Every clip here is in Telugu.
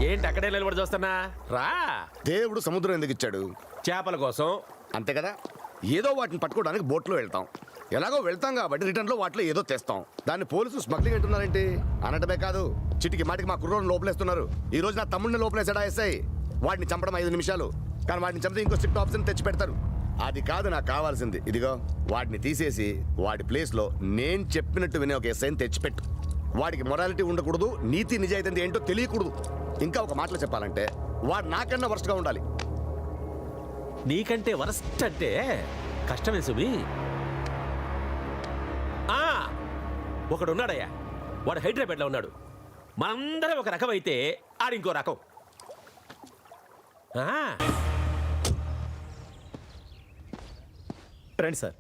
ఏంటి అక్కడే నిలబడి చూస్తున్నా? రా. దేవుడు సముద్రం ఎందుకు ఇచ్చాడు? చేపల కోసం. అంతే కదా. ఏదో వాటిని పట్టుకోవడానికి బోట్లో వెళ్తాం. ఎలాగో వెళ్తాం కాబట్టి రిటర్న్ లో వాటిలో ఏదో తెస్తాం. దాన్ని పోలీసులు స్మగ్లింగ్ అంటున్నారేంటి? అనటమే కాదు, చిటికి మాటికి మా కుర్రోని లోపలేస్తున్నారు. ఈ రోజు నా తమ్ముడిని లోపలేసాడా ఎస్ఐ. వాడిని చంపడం 5 నిమిషాలు, కానీ వాడిని చంపితే ఇంకో స్ట్రిక్ట్ ఆప్షన్ తెచ్చి పెడతారు. అది కాదు నాకు కావాల్సింది. ఇదిగో వాడిని తీసేసి వాడి ప్లేస్ లో నేను చెప్పినట్టు వినే ఒక ఎస్ఐని తెచ్చిపెట్టు. వాడికి మొరాలిటీ ఉండకూడదు, నీతి నిజాయితీ ఏంటో తెలియకూడదు. ఇంకా ఒక మాటలో చెప్పాలంటే వాడు నాకన్నా వరస్ట్గా ఉండాలి. నీకంటే వరస్ట్ అంటే కష్టమే సుమి. ఒకడున్నాడయ్యా, వాడు హైదరాబాద్లో ఉన్నాడు. మనందరం ఒక రకం అయితే ఆడింకో రకం. రండి సార్.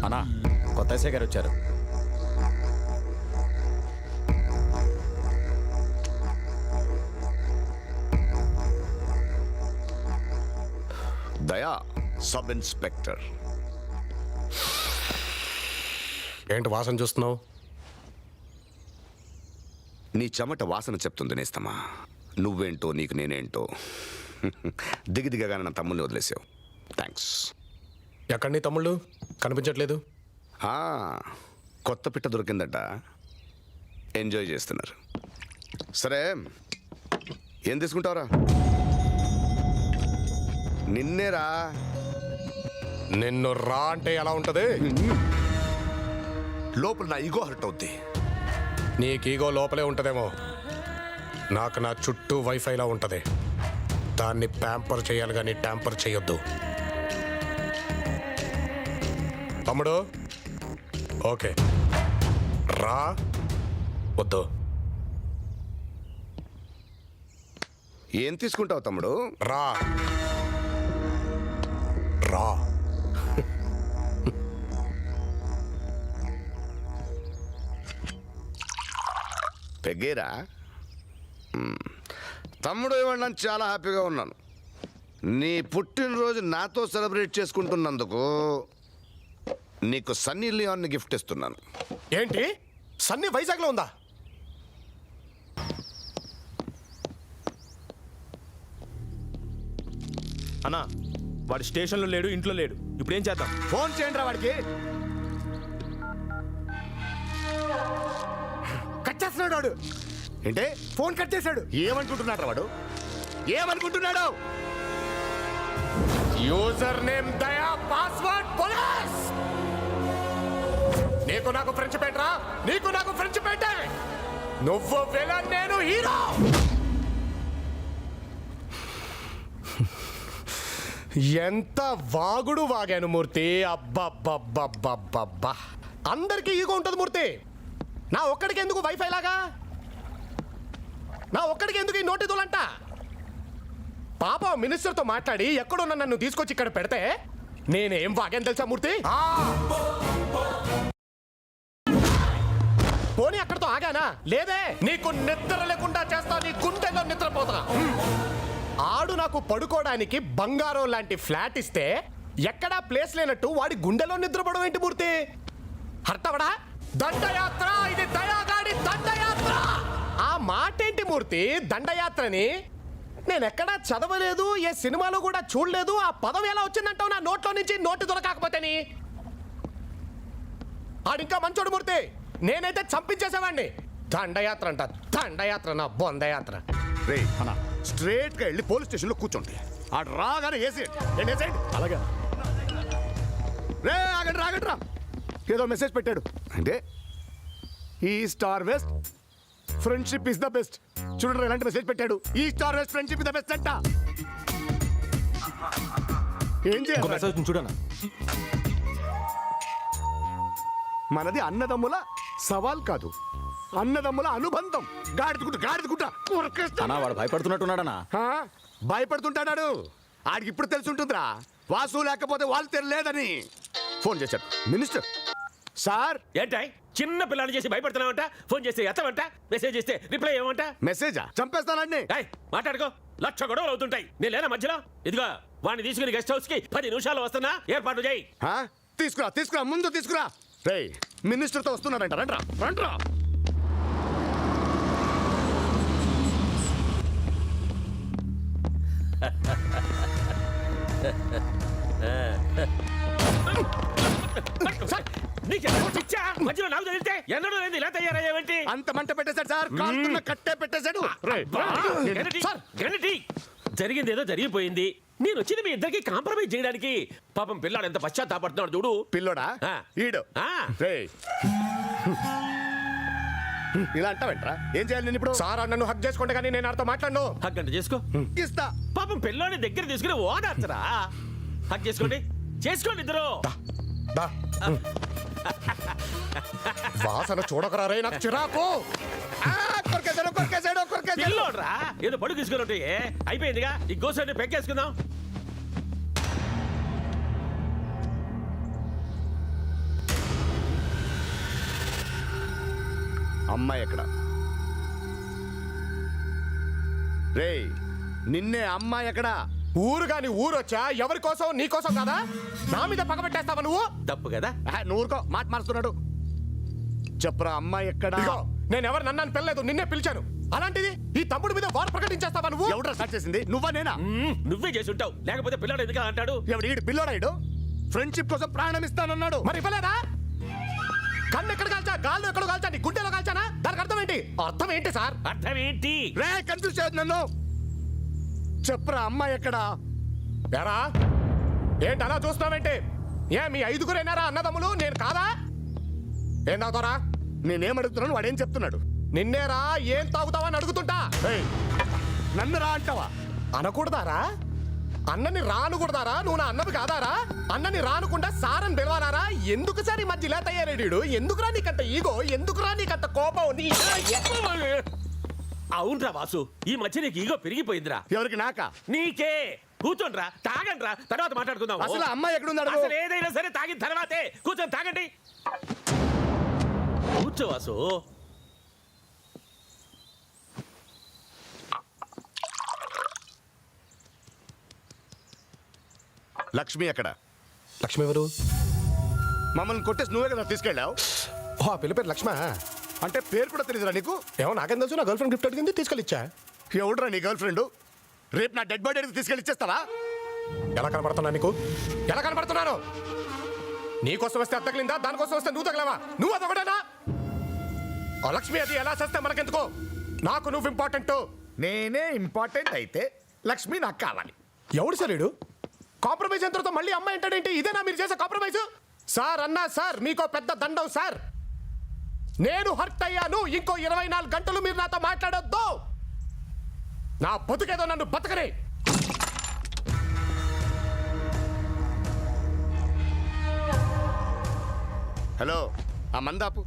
అన్నా, కొత్త ఎస్ఐ గారు వచ్చారు. దయా, సబ్ ఇన్స్పెక్టర్. ఏంటి వాసన చూస్తున్నావు? నీ చెమట వాసన చెప్తుంది నేస్తమా. నువ్వేంటో నీకు నేనేంటో. దిగదిగగానే నా తమ్ముల్ని వదిలేసావు. థ్యాంక్స్. ఎక్కడ నీ తమ్ముళ్ళు కనిపించట్లేదు? కొత్త పిట్ట దొరికిందట, ఎంజాయ్ చేస్తున్నారు. సరే, ఏం తీసుకుంటావురా? నిన్నేరా. నిన్ను రా అంటే ఎలా ఉంటది? లోపల నా ఈగో హర్ట్ అవుద్ది. నీకు ఈగో లోపలే ఉంటదేమో, నాకు నా చుట్టూ వైఫైలా ఉంటది. దాన్ని ప్యాంపర్ చేయాలి కానీ ట్యాంపర్ చేయొద్దు. తమ్ముడు ఓకే రా. వద్దు. ఏం తీసుకుంటావు తమ్ముడు? రా రా. పెగ్గేరా తమ్ముడు. ఇవాళ నేను చాలా హ్యాపీగా ఉన్నాను. నీ పుట్టినరోజు నాతో సెలబ్రేట్ చేసుకుంటున్నందుకు నీకు సన్నీ లియోన్ని గిఫ్ట్ ఇస్తున్నాను. ఏంటి? సన్నీ వైజాగ్లో ఉందా? అన్నా, వాడు స్టేషన్లో లేడు, ఇంట్లో లేడు. ఇప్పుడు ఏం చేద్దాం? ఫోన్ చేయండి రా వాడికి. కట్ చేస్తున్నాడు వాడు. ఏంటే? ఫోన్ కట్ చేశాడు. ఏమనుకుంటున్నాడు వాడు? ఏమనుకుంటున్నాడు? యూజర్ నేమ్ దయా, పాస్వర్డ్ పోలీస్. నీకు నాకు ఫ్రెండ్షిప్ ఏంట్రా? నీకు నాకు ఫ్రెండ్షిప్ ఏంటే? నువ్వు విలన్, నేను హీరో. ఎంత వాగుడు వాగాను మూర్తి. అబ్బబ్బబ్బబ్బబ్బబ్బా. అందరికీ ఈగో ఉంటుంది మూర్తి. నా ఒక్కడికి ఎందుకు వైఫై లాగా? నా ఒక్కడికి ఎందుకు ఈ నోటిదోలంట? పాప మినిస్టర్తో మాట్లాడి ఎక్కడున్నా నన్ను తీసుకొచ్చి ఇక్కడ పెడితే నేనేం వాగాను తెలుసా మూర్తి? పోనీ అక్కడితో ఆగానా? లేదే. నీకు నిద్ర లేకుండా చేస్తా, నీ గుండెల్లో నిద్రపోతా. ఆడు నాకు పడుకోవడానికి బంగారం లాంటి ఫ్లాట్ ఇస్తే ఎక్కడా ప్లేస్ లేనట్టు వాడి గుండెలో నిద్రపోవడం ఏంటి మూర్తి? అర్థవడా? దండయాత్ర, ఇది దయాగాడి దండయాత్ర. ఆ మాట ఏంటి మూర్తి? దండయాత్రని నేనెక్కడా చదవలేదు, ఏ సినిమాలో కూడా చూడలేదు. ఆ పదవి ఎలా వచ్చిందంటావు నా నోట్లో నుంచి? నోటి దొరకాకపోతేని. ఆడింకా మంచోడు మూర్తి, నేనైతే చంపించేసేవాడిని. దండయాత్ర అంట, దండయాత్ర నా బొందయాత్ర. రే అన్నా, స్ట్రేట్ గా వెళ్ళి పోలీస్ స్టేషన్ లో కూర్చోండి. ఆడు రాగానే వేసేయండి. అలాగే. రే ఆగండి రాగండి రా. ఏదో మెసేజ్ పెట్టాడు అంటే east or west friendship is the best. చూడండి ఎలాంటి మెసేజ్ పెట్టాడు. East or west friendship is the best అంట. ఏం చేయాలి? మెసేజ్ చూడనా? మనది అన్నదమ్ముల సవాల్ కాదు, అన్నదమ్ముల అనుబంధం. గాడిదుకుంటా అన్నా, వాడు భయపడుతున్నట్టున్నాడనా? భయపడుతుంటాడు. ఆడికి ఇప్పుడు తెలుసుంటుందిరా, వాసు లేకపోతే వాళ్ళు తెలియలేదని. ఫోన్ చేశాడు మినిస్టర్. సార్. ఏంటాయ్ చిన్న పిల్లలు చేసి భయపడుతున్నావంట? ఫోన్ చేస్తే ఎత్తమంట, మెసేజ్ చేస్తే రిప్లై ఏమంట? మెసేజా? చంపేస్తానండి. మాట్లాడుకో. 1,00,000 గొడవలు అవుతుంటాయి. నేను లేనా మధ్యలో? ఇదిగో వాడిని తీసుకుని గెస్ట్ హౌస్ కి 10 నిమిషాలు వస్తున్నా, ఏర్పాటు చేయి. తీసుకురా ముందు తీసుకురా. రే మినిస్టర్తో వస్తున్నారంట. రండ్రా. నీకెందుకు పిచ్చా? మధ్యలో నాకు తగిలితే ఎన్నడూ లేదు ఇలా తయారయ్యావేంటి? అంత మంట పెట్టేశాడు సార్, కాలుతున్న కట్టే పెట్టేశాడు. గణటి జరిగింది ఏదో జరిగిపోయింది. నేను వచ్చింది మీ ఇద్దరికి కాంప్రమైజ్ చేయడానికి. పాపం పిల్లాడు ఎంత పశ్చాత్తాపడుతున్నాడు చూడు. పిల్లోడా ఆ. ఈడు ఆ. రేయ్. ఇలా అంటావేంట్రా? ఏం చేయాలి నేను ఇప్పుడు? సార్ నన్ను హక్ చేసుకుంటే కానీ నేను అర్థం మాట్లాడను. హగ్గంట చేసుకో. ఇస్తా. పాపం పిల్లోని దగ్గర తీసుకుని ఓదార్చరా. హక్ చేసుకోండి, చేసుకోండి ఇద్దరు. దా. వాసన చూడకరా రే, నాకు చిరాకు. కొరికేశాడు, కొరికేశాడు, కొరికేశాడు. పిల్లోడ్రా ఏదో పడుకు తీసుకుని ఉంటే అయిపోయిందిగా. ఈ గోసండి పెక్కేసుకుందాం. అమ్మాయి ఎక్కడ? రేయ్, నిన్నే అమ్మాయి ఎక్కడ? ఊరు గాని ఊరొచ్చా ఎవరి కోసం నీ కోసం కదా? నా మీద పగబెట్టేస్తావా నువ్వు? తప్పు కదా. నువ్వు ఊరుకో, మాట మారుస్తున్నాడు. చెప్పురా, అమ్మాయి ఎక్కడ? ఇదిగో, నేను ఎవరు నన్ను పిల్లలేదు, నిన్నే పిలిచాను. అలాంటిది ఈ తమ్ముడి మీద వారు ప్రకటించేస్తావా నువ్వు? ఎవడ్రా స్టార్ట్ చేసింది? నువ్వా నేనా? నువ్వే చేసి ఉంటావు, లేకపోతే పిల్లాడు ఎందుకు అంటాడు? ఎవడు? ఈడు పిల్లోడా? ఈడు ఫ్రెండ్షిప్ కోసం ప్రాణం ఇస్తానన్నాడు. మరి ఇవ్వలేదా? కన్ను ఎక్కడ కాల్చా, గాల్లో ఎక్కడ కాల్చా, నీ గుండెలో కాల్చానా? దానికి అర్థం ఏంటి? అర్థం ఏంటి సార్? అర్థం ఏంటి? రే, కన్ఫ్యూజ్ చేయొద్దు నన్ను. చెప్పురా, అమ్మాయి ఎక్కడ? ఎరా ఏంటి అలా చూస్తున్నావేంటి? మీ ఐదుగురేనారా అన్నదమ్ములు? నేను కాదా? ఏం తాగుతారా? నేనేం అడుగుతున్నాను, వాడేం చెప్తున్నాడు? నిన్నేరా ఏం తాగుతావా అని అడుగుతుంటా. ఏయ్, నన్ను రా అంటావా? అనకూడదారా? అన్నని రానుకూడదారా? నువ్వు నా అన్నవి కాదారా? అన్నని రానుకుండా సారని పిలవాలారా? ఎందుకు సార్ ఈ మధ్య ఇలా తయారేడు? ఎందుకురా నీకంత ఈగో? ఎందుకురా నీకంత కోపం? అవునరా వాసు, ఈ మధ్య నీకు ఈగో పెరిగిపోయిందిరా. ఎవరికి? నాకా? నీకే. కూర్చోండ్రా, తాగండ్రా, తర్వాత మాట్లాడుకుందాం. అసలు అమ్మాయి ఎక్కడ ఉంది? అసలు ఏదైనా సరే తాగిన తర్వాతే. కూర్చొని తాగండి. కూర్చో వాసు. లక్ష్మి ఎక్కడ? లక్ష్మి ఎవరు? మమ్మల్ని కొట్టేసి నువ్వే కదా తీసుకెళ్ళావు. ఓ ఆ పిల్ల పేరు లక్ష్మ. అంటే పేరు కూడా తెలియదురా నీకు? ఏమో నాకేం తెలుసు, నా గర్ల్ ఫ్రెండ్ గిఫ్ట్ అడిగింది తీసుకెళ్ళిచ్చా. ఎవడురా నీ గర్ల్ ఫ్రెండ్? రేపు నా డెడ్ బాడీ అడిగి తీసుకెళ్ళి ఇచ్చేస్తావా? ఎలా కనపడుతున్నా నీకు? ఎలా కనపడుతున్నాను? నీకోసం వస్తే అద్దకలిందా, దానికోసం వస్తే నువ్వు తగలవా? నువ్వు అదొకటేనా? ఆ లక్ష్మి అది ఎలా చేస్తే మనకెందుకో? నాకు నువ్వు ఇంపార్టెంట్. నేనే ఇంపార్టెంట్ అయితే లక్ష్మి నాకు కావాలి. ఎవడు సరేడు? కాంప్రమైజ్ అయిన తర్వాత మళ్ళీ అమ్మాయి అంటాడేంటి? ఇదేనా మీరు చేసే కాంప్రమైజ్? సార్ అన్నా సార్, మీకో పెద్ద దండం సార్. నేను హర్ట్ అయ్యాను. ఇంకో 24 గంటలు మీరు నాతో మాట్లాడొద్దు. నా బతుకేదో నన్ను బతకనే. హలో, ఆ మందాపు.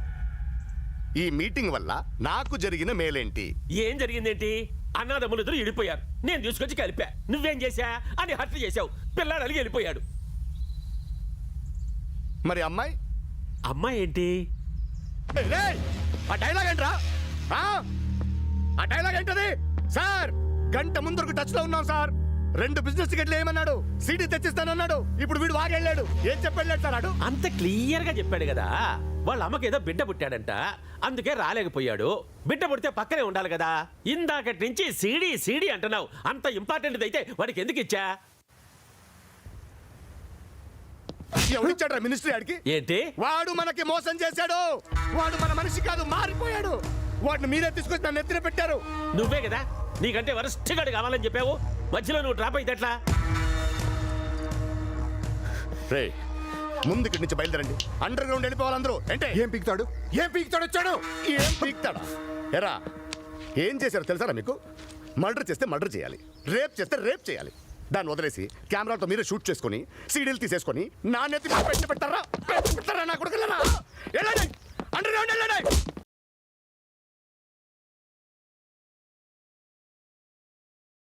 ఈ మీటింగ్ వల్ల నాకు జరిగిన మేలేంటి? ఏం జరిగిందేంటి? అన్నదమ్ములు ఇద్దరు ఇడిపోయారు. నేను తీసుకొచ్చి కలిపా. నువ్వేం చేశా అని హత్య చేశావు. పిల్లాడు అలిగి వెళ్ళిపోయాడు. మరి అమ్మాయి? అమ్మాయి ఏంటి? ఏయ్, ఆ డైలాగ్ ఏంట్రా? ఆ డైలాగ్ ఏంటది? సార్, గంట ముందరకు టచ్ లో ఉన్నాం సార్. 2 బిజినెస్ టికెట్లు ఏమన్నాడు? సీడీ తెచ్చిస్తానన్నాడు. ఇప్పుడు వీడు వాగెళ్ళాడు. ఏం చెప్పాడు సార్? అడు అంత క్లియర్ గా చెప్పాడు కదా. వాళ్ళ అమ్మకి ఏదో బిడ్డ పుట్టాడంట, అందుకే రాలేకపోయాడు. బిడ్డ పుడితే పక్కనే ఉండాలి కదా. ఇందాకటి నుంచి సీడీ సీడీ అంటున్నావు. అంత ఇంపార్టెంట్ అయితే వాడికి ఎందుకు ఇచ్చా? ఎవరిచ్చాడ్రా మినిస్ట్రీ ఆడికి? ఏంటి? వాడు మనకి మోసం చేశాడు. వాడు మన మనిషి కాదు, మారిపోయాడు. వాడిని మీరే తీసుకొచ్చి నన్ను ఎత్తిన పెట్టారు. నువ్వే కదా నీకంటే వరస్ట్ గాడు కావాలని చెప్పావు. మధ్యలో నువ్వు డ్రాప్ అయితే ఎట్లా? రే, ముందు ఇక్కడి నుంచి బయలుదేరండి. అండర్ గ్రౌండ్ వెళ్ళిపోవాలి అందరూ. అంటే ఏం పీకుతాడు? ఏం పీకుతాడు వచ్చాడు? ఏం పీక్తాడా? ఎరా, ఏం చేశారో తెలుసారా మీకు? మర్డర్ చేస్తే మర్డర్ చేయాలి, రేప్ చేస్తే రేప్ చేయాలి. దాన్ని వదిలేసి కెమెరాతో మీరే షూట్ చేసుకొని సీడీలు తీసేసుకొని నా నెత్తి పెట్టారా? పెట్టారా నా కొడుకులరా? వెళ్ళండి, అండర్ గ్రౌండ్ వెళ్ళండి.